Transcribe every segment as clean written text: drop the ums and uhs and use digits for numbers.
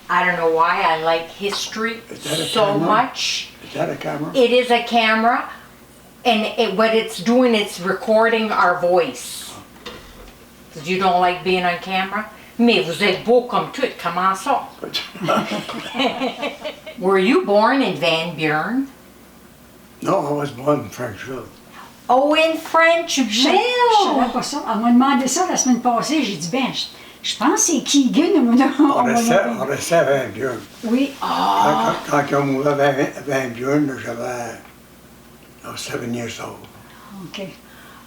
I don't know why I like history so camera? much. Is that a camera? It is a camera, and what it's doing, it's recording our voice. Because you don't like being on camera? Mais vous êtes beau comme tout, comment ça? Were you born in Van Buren? No, I was born in Frenchville. Oh, in Frenchville! Je savais pas ça. Elle m'a demandé ça la semaine passée. J'ai dit, ben, je pense que c'est Keegan. On restait à Van Buren. Oui. Quand on mourait à Van Buren, j'avais 7 years old. OK.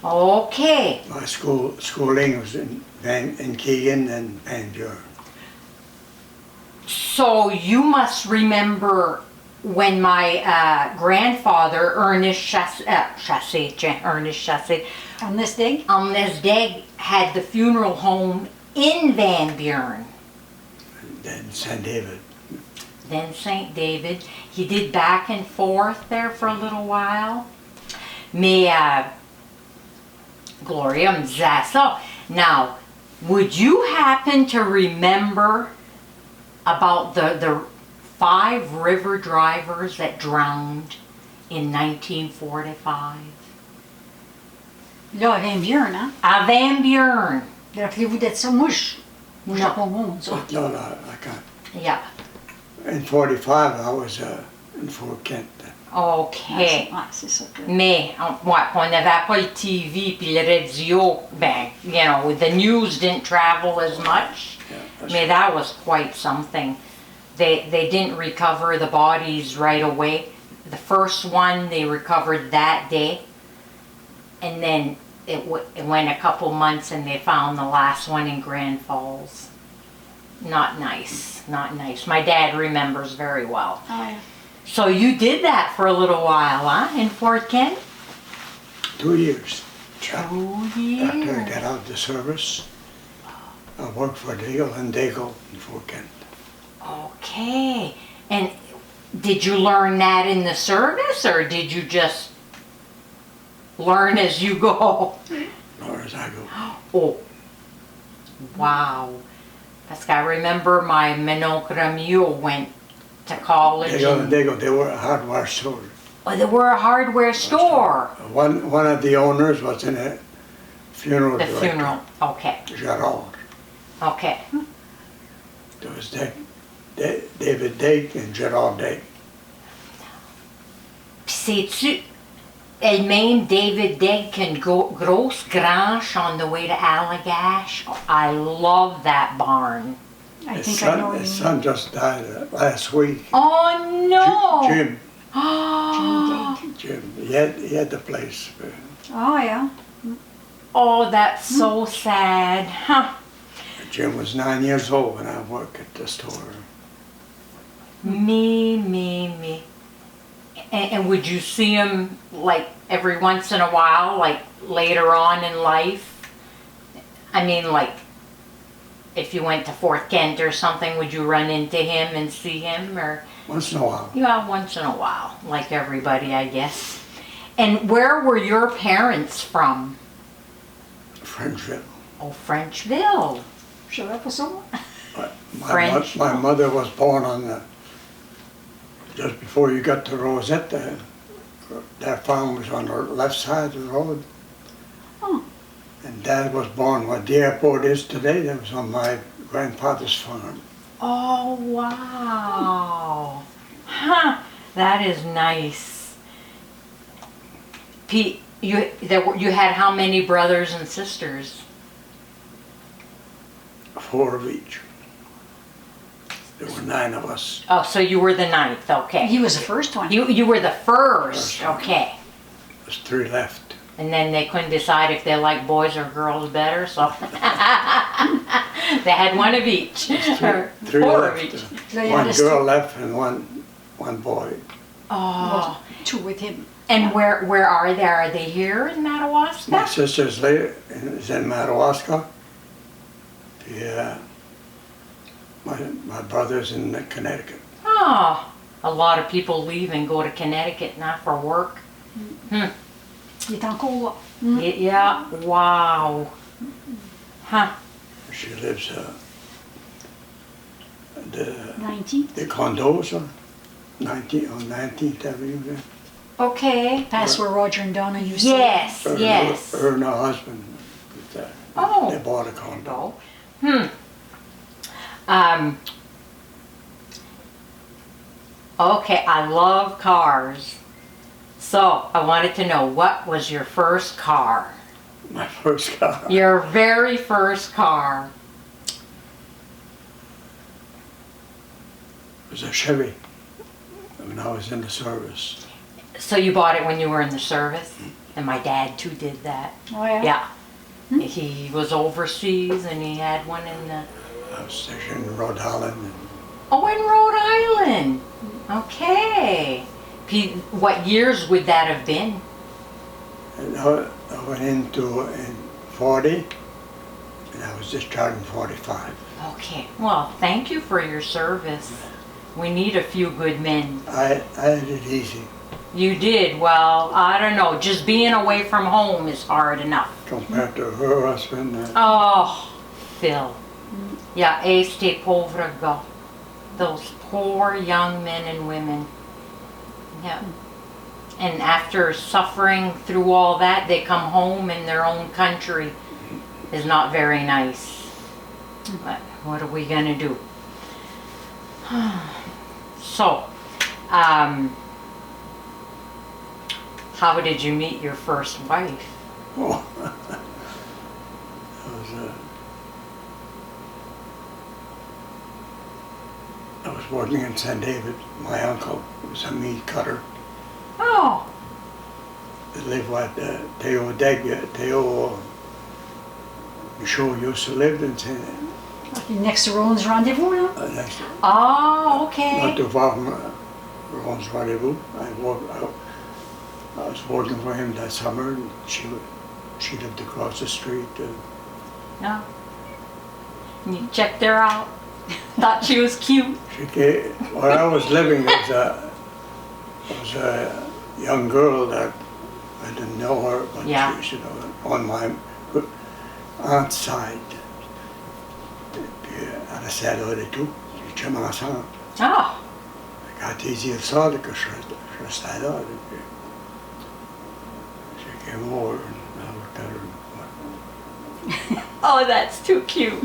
Okay. My schooling was in Keegan and Van Buren. So you must remember when my grandfather, Ernest Chassé, Ernest Dig? Ernest Deg, had the funeral home in Van Buren. And then St. David. Then St. David. He did back and forth there for a little while. Mais Gloria me disait ça. Now, would you happen to remember about the 5 river drivers that drowned in 1945? Là, à Van Buren, hein? À Van Buren. Rappelez-vous d'être ça? Moi, je No. pas bon, ça. No, I can't. Yeah. In 45, I was in Fort Kent. Okay. Ouais, c'est ça. Mais, ouais, on n'avait pas le TV puis le radio, ben, you know, the news didn't travel as much. Yeah, Mais that was quite something. They didn't recover the bodies right away. The first one they recovered that day, and then it went a couple months and they found the last one in Grand Falls. Not nice, not nice. My dad remembers very well. Ah, yeah. So you did that for a little while, huh, in Fort Kent? 2 years. 2 After I years. got out of the service, I worked for Daigle and Daigle in Fort Kent. Okay. And did you learn that in the service, or did you just learn as you go? Or as I go. Oh, wow. Parce que I remember my Mononcle Mule went to college. Daigle and And, Daigle, they were a hardware store. oh, they were a hardware store. One of the owners was in a funeral The director, funeral. Okay. Gerard. Okay. There was David Dake and Gerard Dake. Puis sais-tu, elle-même David Degkin grosse grange on the way to Allagash. I love that barn. I His think I know son, his you. son just died last week. Oh no! Jim. Oh, Jim. He had the place. Oh, yeah. oh, that's so sad. Huh. Jim was 9 years old when I worked at the store. Me. And would you see him like every once in a while, like later on in life? I mean, like if you went to Fort Kent or something, would you run into him and see him, or? Once in a while. Yeah, once in a while, like everybody, I guess. And where were your parents from? Frenchville. Oh, Frenchville. Je savais pas ça, moi. But French. my mother was born on just before you got to Rosette. That farm was on the left side of the road. Oh. And Dad was born where the airport is today. That was on my grandfather's farm. Oh, wow. Huh, that is nice. Pete, you had how many brothers and sisters? 4 of each. There were 9 of us. Oh, so you were the 9th, okay. He was the first one. You were the first, okay. There's 3 left. And then they couldn't decide if they liked boys or girls better, so they had one of each. Or 3 4 left. of each. So you One had girl left and one boy. Oh, two with him. and where are they? Are they here in My Madawaska? sister's is in Madawaska. Yeah. My brother's in Connecticut. Oh, a lot of people leave and go to Connecticut now for work. Il est encore là. Yeah, wow. Huh. She lives the 19th. condos on 19th Avenue there. Okay. Past where Roger and Donna used to Yes, Her, yes. her and her husband, Oh. they bought a condo. Okay, I love cars. So, I wanted to know, what was your first car? My first car. Your very first car. Was a Chevy when I was in the service. So you bought it when you were in the service? And my dad too did that. Oh, yeah? Yeah. He was overseas and he had one in the... I was stationed in Rhode Island. Oh, in Rhode Island. Okay. What years would that have been? And I went in 40, and I was discharged in 45. Okay. Well, thank you for your service. We need a few good men. I had it easy You did. Well, I don't know. Just being away from home is hard enough. compared to her husband. Oh, Phil. Yeah, este pauvre gars. Those poor young men and women. Yeah. And after suffering through all that, they come home in their own country. Is not very nice. But what are we gonna do? So, how did you meet your first wife? Oh, I was working in St. David. My uncle was a meat cutter. Oh, They lived at Theo Michaud used to live in St. Next to Roland's Rendezvous, no? Next, oh, not okay. too far from Ron's Rendezvous. I was working for him that summer, and she lived across the street. No. You checked her out. Thought she was cute. She came, where I was living was a young girl that I didn't know her, but Yeah. she on my aunt's side. Elle a sallé et tout. J'ai jamais ensemble. Oh, Quand ils disent ça, que je restais là. Puis, she came over and I looked at her. oh, that's too cute.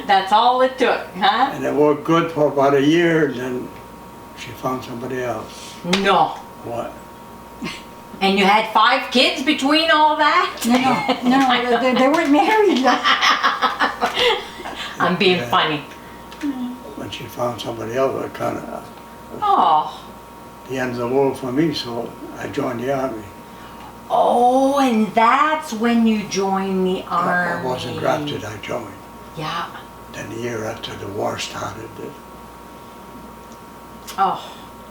That's all it took, huh? And it worked good for about a year, and then she found somebody else. No. What? And you had 5 kids between all that? No, they weren't married. I'm being Yeah. funny. When she found somebody else, it kind of Oh. the end of the world for me, so I joined the army. Oh, and that's when you joined the army. I wasn't drafted, I joined. Yeah. Then the year after the war started, Oh.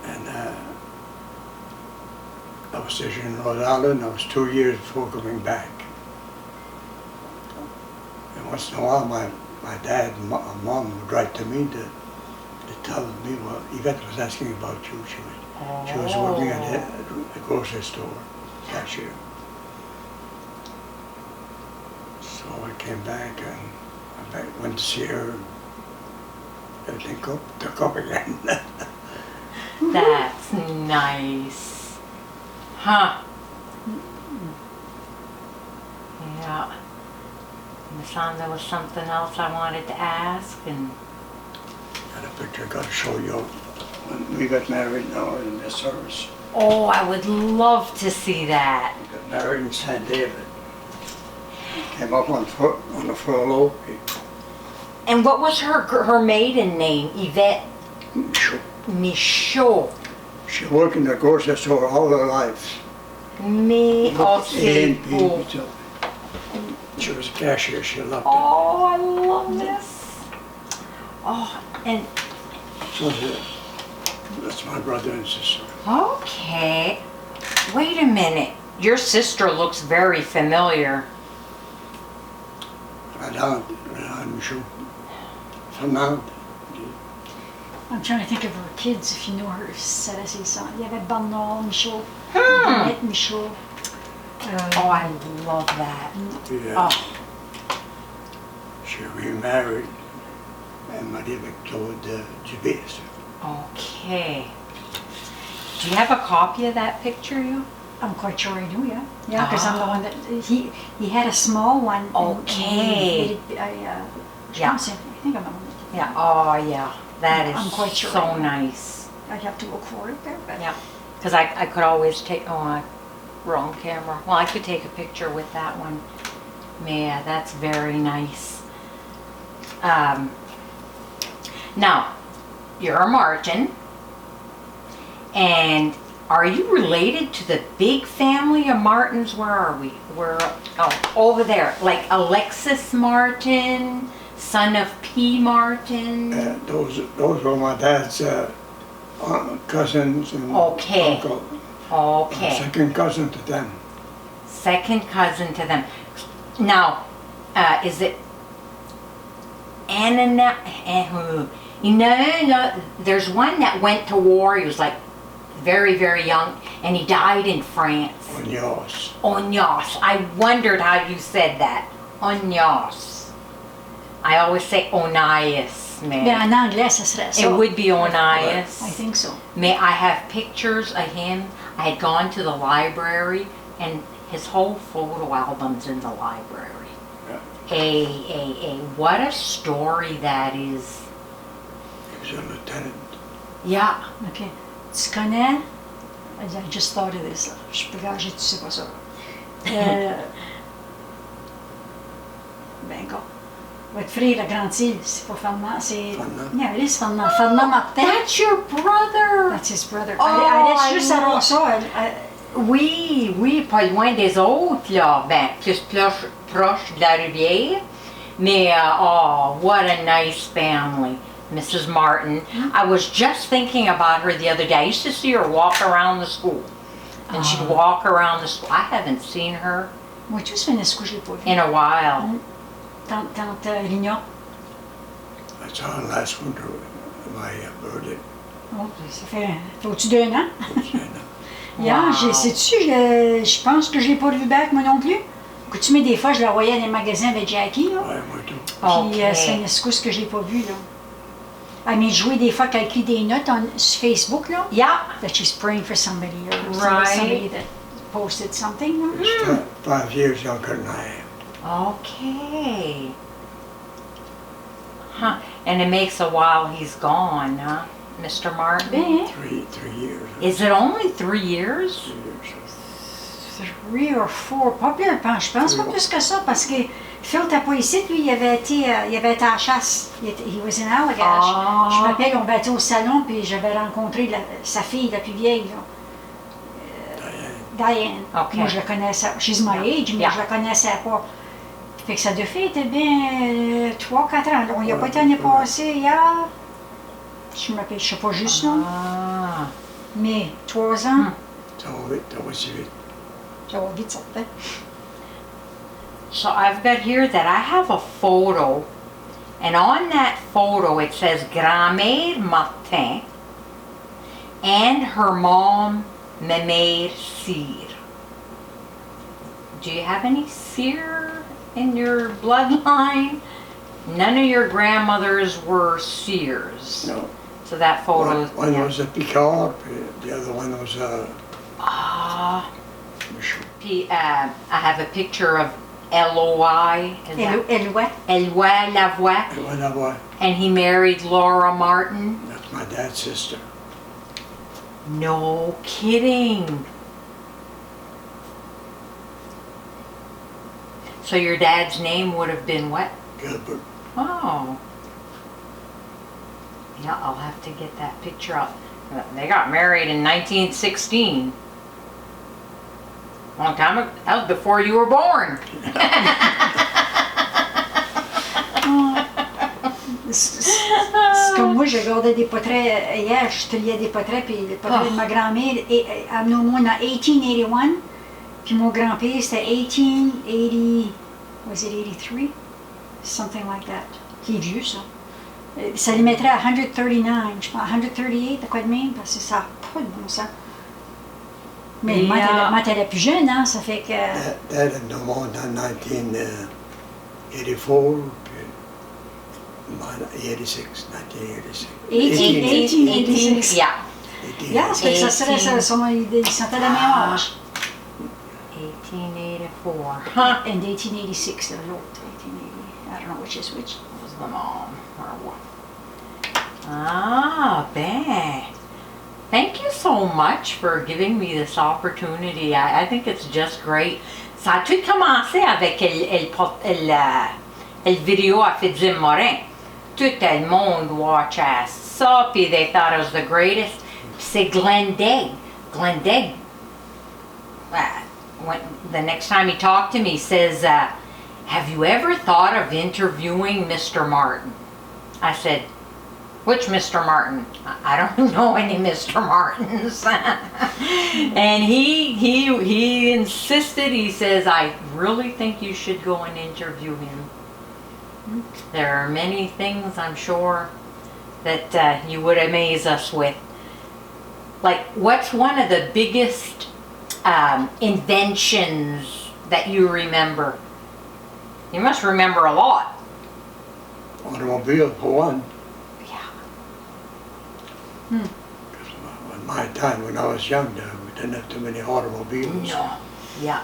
and I was stationed in Rhode Island. I was 2 years before coming back. And once in a while, my dad and mom would write to me to tell me, well, Yvette was asking about you. She was working at a grocery store, cashier. So I came back and I went to see her. Everything took up again. That's nice. Huh. Yeah. Miss, there was something else I wanted to ask, and Got a picture I got to show you when we got married now in the service. oh, I would love to see that. We got married in St. David. Came up on a furlough. And what was her maiden name? Yvette Michaud. She worked in the grocery store all her life. Oh, c'est beau. She was a cashier, she loved it. Oh, I love this. Oh, and So that's my brother and sister. okay. Wait a minute. Your sister looks very familiar. Renan Michaud. Fernand. I'm trying to think of her kids, if you know her. Il y avait Bernard Michaud, Hmm. Annette Michaud. Oh, I love that. Yeah. Oh, She remarried est mariée avec Claude Dubé, ça. Okay. Do you have a copy of that picture, you? I'm quite sure I do, yeah. Yeah, because I'm the one that, he had a small one. Okay. Je Yeah. pense, I think I'm the one that did Yeah. that. Oh, yeah. That is I'm quite sure I so do. nice. I'd have to look for it there, but. Yeah. Because I could always take, wrong camera. Well, I could take a picture with that one. Yeah, that's very nice. Now, you're a Martin. And are you related to the big family of Martins? Where are we? Over there. Like Alexis Martin, son of P. Martin. Those were my dad's cousins and Okay. uncle. Okay. Second cousin to them. Second cousin to them. Now, is it Anna? You know, there's one that went to war. He was like very, very young, and he died in France. Onyos. Onyos. I wondered how you said that. Onyos. I always say Onias, Mais man. en anglais, ça serait ça. It would be Onias. I think so. May I have pictures of him? I had gone to the library, and his whole photo album's in the library. Yeah. What a story that is. He was a lieutenant. Yeah. OK. Tu connais, I just thought of this, là. Je peux gager, tu sais pas ça. Ben, go. Votre frère, la grande-île, c'est pas Fernand, c'est... Fernand. Yeah, it is Fernand. Fernand Martin. That's your brother. That's his brother. Oh, elle I laisse juste savoir love- ça. Oui, pas loin des autres, là. Ben, plus proche de la rivière. Mais, oh, what a nice family. Mrs. Martin. I was just thinking about her the other day. I used to see her walk around the school. And she'd walk around the school. I haven't seen her Moi, tout, ça fait une escouche, je l'ai pas vu. in a while. Tante Lignon. I saw her last winter, my birthday. Oh, ça fait au-dessus d'un an. Wow. Yeah, sais-tu, je pense que je l'ai pas vu back, moi non plus. Écoute, mais des fois, je la voyais dans les magasins avec Jackie, là. Ouais, moi tout. Puis c'est une escousse que j'ai pas vue, là. Elle m'est jouée des fois qu'elle écrit des notes sur Facebook, là. Yeah. That she's praying for somebody, or Right. somebody that posted something, là. He's 5 years younger than I am. Okay. Huh. And it makes a while he's gone, huh, Mr. Martin? Ben, 3 years. Is it only 3 years? 3 years. 3 or 4, pas plus, je pense pas plus que ça, parce que Phil t'as pas ici, lui, il avait été à la chasse. He was in Allagash. Ah. Je me rappelle, on battait au salon, puis j'avais rencontré sa fille, la plus vieille, là. Diane. Ok. Moi, je la connaissais. She's my age, mais Yeah. je la connaissais pas. Fait que sa deux filles étaient bien 3-4 ans. On y a pas été l'année passée, hier. Je me rappelle, je sais pas juste, là. Ah. Mais 3 ans, Ça va si vite. ça va vite, certain. So I've got here that I have a photo, and on that photo it says Grand-mère Martin and her mom, Mère Cyr. Do you have any Cyr in your bloodline? None of your grandmothers were Cyrs. No. So that photo. One yeah. was a Picard, the other one was a Ah. Michaud. I have a picture of Eloi. Is that- Eloi. Eloi Lavoie. And one of one, And he married Laura Martin. that's my dad's sister. No kidding. So your dad's name would have been what? Gilbert. Oh. Yeah, I'll have to get that picture out. They got married in 1916. Long time ago. That was before you were born. C'est comme moi, je regardais des portraits hier, je triais des portraits, puis le portrait de ma grand-mère, elle au moins en 1881, puis mon grand-père, c'était 1880, was it 83? Something like that. Qui est vieux, ça. Ça lui mettrait à 139, je pense, 138, de quoi de même, parce que ça n'a pas de bon sens. Mais Yeah. moi, t'es la plus jeune, hein, ça fait que... Dad had no more than 1984, puis 86, 1986. 1886. Yeah. 1886. Yeah, ça fait que ça serait ça, ils sont à la même âge. 1884. Huh? And 1886, l'autre, 1880. I don't know which is which. Was the mom or what? Ah, ben. Thank you so much for giving me this opportunity. I think it's just great. Ça a tout commencé avec le vidéo à Fitzim Morin. Tout le monde watchait ça, puis they thought it was the greatest. C'est Glenn Degg. Glenn Degg, when, the next time he talked to me, says, have you ever thought of interviewing Mr. Martin? I said, which Mr. Martin? I don't know any Mr. Martins. And he insisted, he says, I really think you should go and interview him. There are many things, I'm sure, that you would amaze us with. Like, what's one of the biggest inventions that you remember? You must remember a lot. Automobile, for one. Yeah. In my time, when I was young, we didn't have too many automobiles. No. Yeah.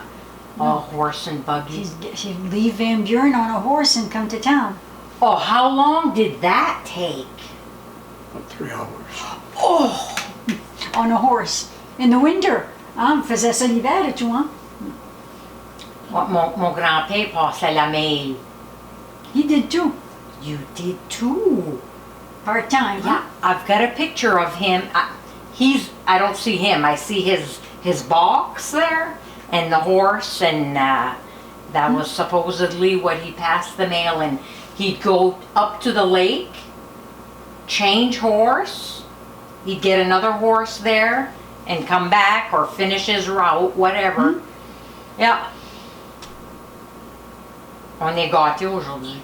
All horse and buggies. He'd leave Van Buren on a horse and come to town. Oh, how long did that take? About 3 hours. Oh! On a horse. In the winter. On faisait ça l'hiver et tout, hein? Mon grand-père passait la mail. He did too. You did too. Part-time, Yeah, I've got a picture of him. I don't see him. I see his box there and the horse, and that was supposedly what he passed the mail. And he'd go up to the lake, change horse. He'd get another horse there and come back or finish his route, whatever. Yeah. On est gâtés aujourd'hui.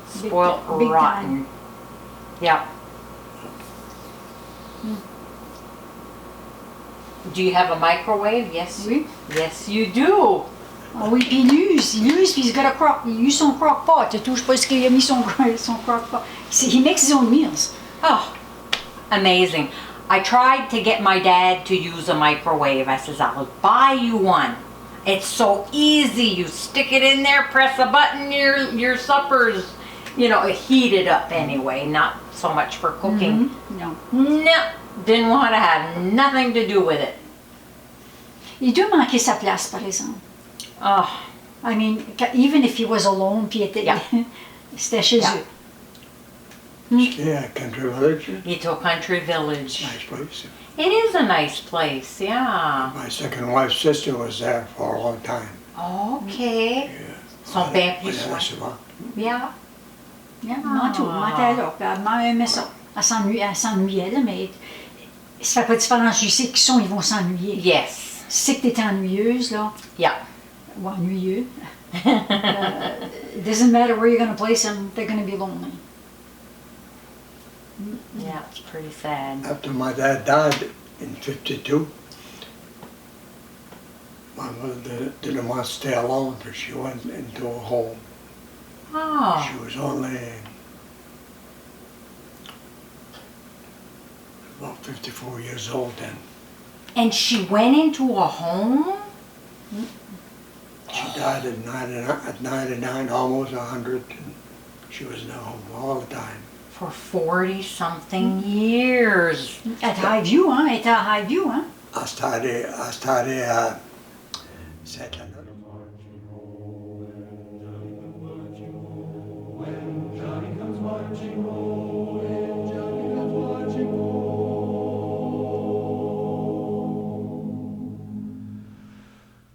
Spoiled Big rotten. time. Yeah. Do you have a microwave? Yes. Oui. Yes, you do. Ah oui, puis il use, puis il use son crock pot. Tu touches pas ce qu'il a mis son crock pot. He makes his own meals. Oh, amazing. I tried to get my dad to use a microwave. I says, I'll buy you one. It's so easy. You stick it in there, press a button, your supper's, heated up anyway. Not so much for cooking. No. No, didn't want to have nothing to do with it. Il doit manquer sa place, par exemple. Oh, I mean, even if he was alone, puis Yeah. c'était chez Yeah. eux. Yeah, country village. Little Country Village. Nice place. It is a nice place, yeah. My second wife's sister was there for a long time. Okay. Yeah. Son père plus Ouais, soin. souvent. Yeah. Yeah, moi tout, moi t'es là. Puis elle m'a aimé ça. Elle s'ennuyait, là, mais ça fait pas de différence. Je sais qu'ils sont, ils vont s'ennuyer. Yes. Si c'est que t'es ennuyeuse, là, Yeah. ou ennuyeux, it doesn't matter where you're going to place them, they're going to be lonely. Yeah, it's pretty sad. After my dad died in 52, my mother didn't want to stay alone, so she went into a home. Oh. She was only about 54 years old then. And she went into a home? She died at 99, almost 100, and she was in a home all the time. For 40-something years. At Highview, hein? Elle était à Highview, hein? I started second.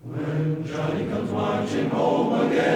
When Johnny comes marching home again.